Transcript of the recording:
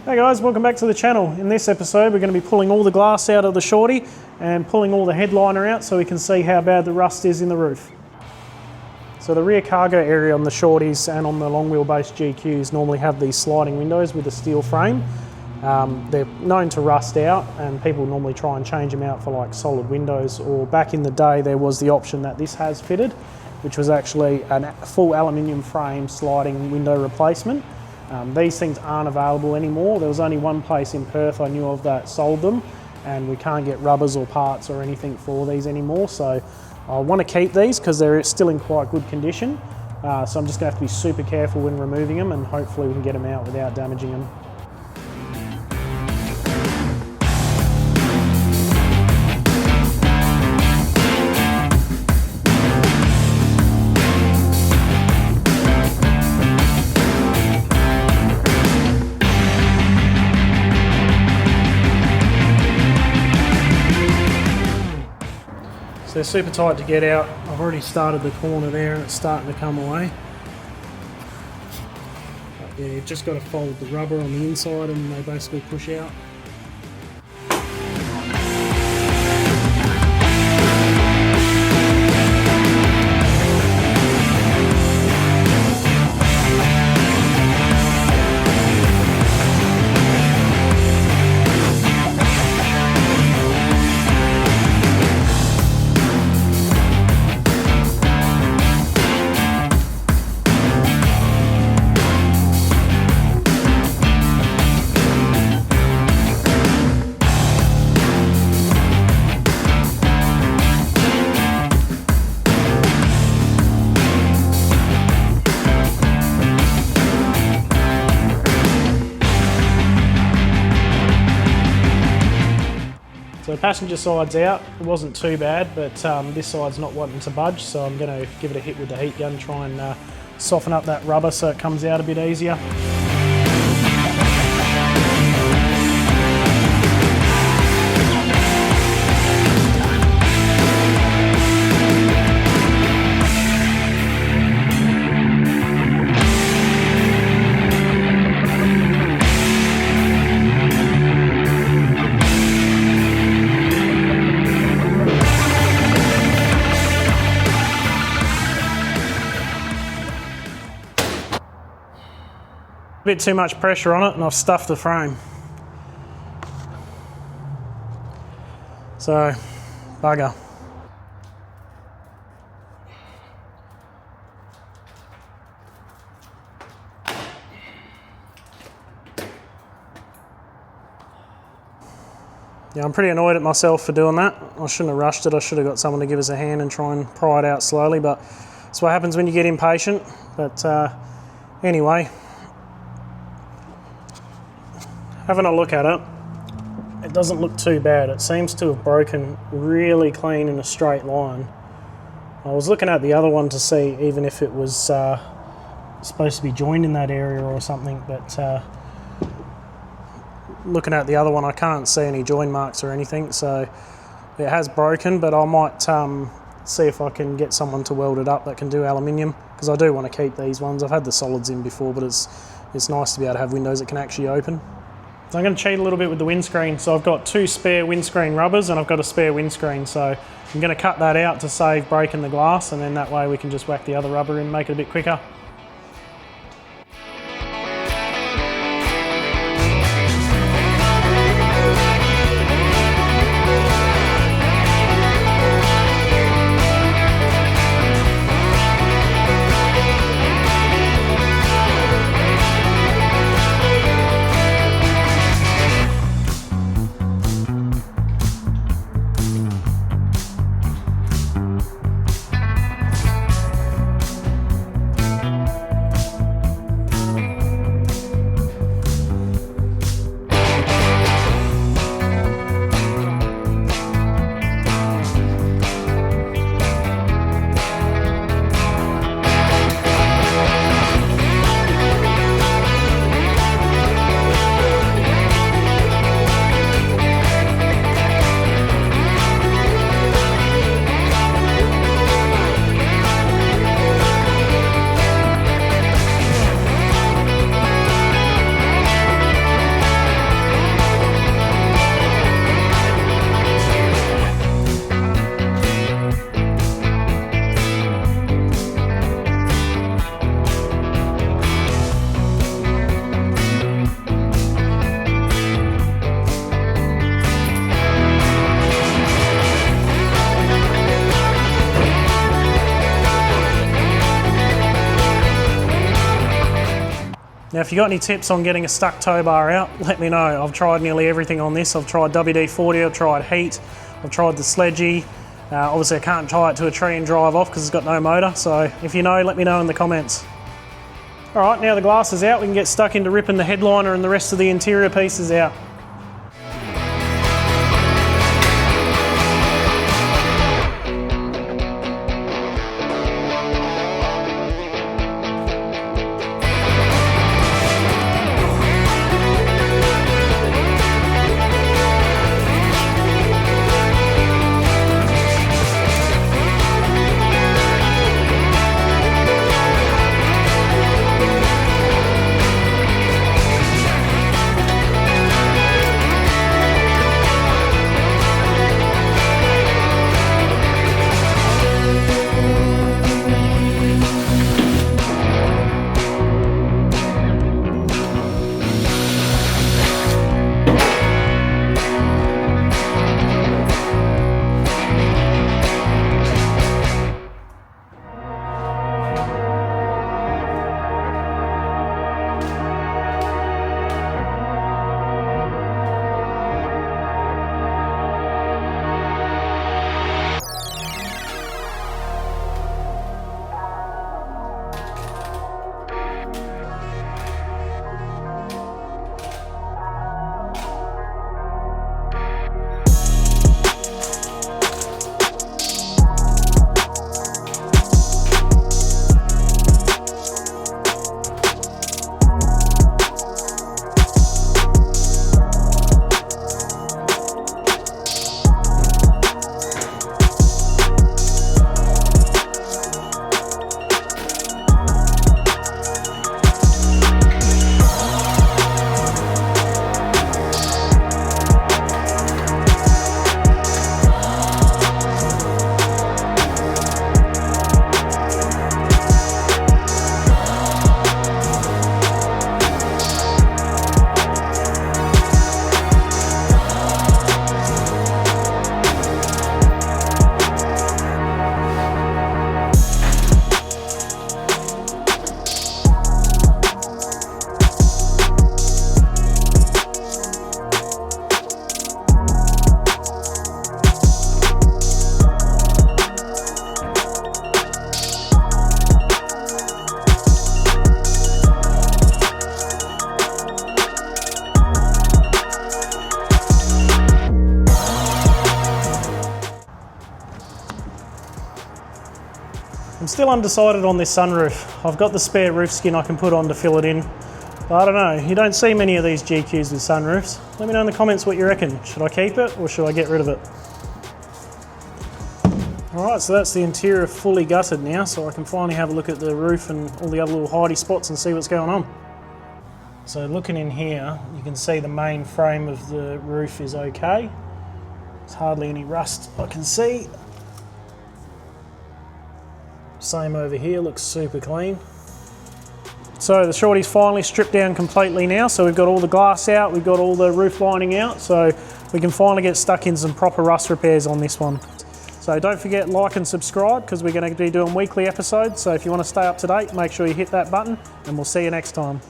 Hey guys, welcome back to the channel. In this episode we're going to be pulling all the glass out of the Shorty and pulling all the headliner out so we can see how bad the rust is in the roof. So the rear cargo area on the Shorties and on the long wheelbase GQs normally have these sliding windows with a steel frame. They're known to rust out and people normally try and change them out for like solid windows, or back in the day there was the option that this has fitted, which was actually a full aluminium frame sliding window replacement. These things aren't available anymore. There was only one place in Perth I knew of that sold them, and we can't get rubbers or parts or anything for these anymore. So I want to keep these because they're still in quite good condition. So I'm just going to have to be super careful when removing them, and hopefully we can get them out without damaging them. So they're super tight to get out. I've already started the corner there and it's starting to come away. But yeah, you've just got to fold the rubber on the inside and they basically push out. So the passenger side's out. It wasn't too bad, but this side's not wanting to budge, so I'm going to give it a hit with the heat gun, try and soften up that rubber so it comes out a bit easier. A bit too much pressure on it and I've stuffed the frame. So, bugger. Yeah, I'm pretty annoyed at myself for doing that. I shouldn't have rushed it. I should have got someone to give us a hand and try and pry it out slowly, but that's what happens when you get impatient. But anyway, having a look at it, it doesn't look too bad. It seems to have broken really clean in a straight line. I was looking at the other one to see even if it was supposed to be joined in that area or something, but looking at the other one I can't see any join marks or anything, so it has broken, but I might see if I can get someone to weld it up that can do aluminium, because I do want to keep these ones. I've had the solids in before, but it's nice to be able to have windows that can actually open. So I'm going to cheat a little bit with the windscreen. So I've got 2 spare windscreen rubbers and I've got a spare windscreen. So I'm going to cut that out to save breaking the glass, and then that way we can just whack the other rubber in and make it a bit quicker. Now if you've got any tips on getting a stuck tow bar out, let me know. I've tried nearly everything on this. I've tried WD-40, I've tried heat, I've tried the sledgy. Obviously I can't tie it to a tree and drive off because it's got no motor, so if you know, let me know in the comments. Alright, now the glass is out, we can get stuck into ripping the headliner and the rest of the interior pieces out. I'm still undecided on this sunroof. I've got the spare roof skin I can put on to fill it in, but I don't know. You don't see many of these GQs with sunroofs. Let me know in the comments what you reckon. Should I keep it or should I get rid of it? Alright, so that's the interior fully gutted now, so I can finally have a look at the roof and all the other little hidey spots and see what's going on. So looking in here, you can see the main frame of the roof is okay. There's hardly any rust I can see. Same over here, looks super clean. So the Shorty's finally stripped down completely now, so we've got all the glass out, we've got all the roof lining out, so we can finally get stuck in some proper rust repairs on this one. So don't forget, like and subscribe, because we're going to be doing weekly episodes, so if you want to stay up to date, make sure you hit that button, and we'll see you next time.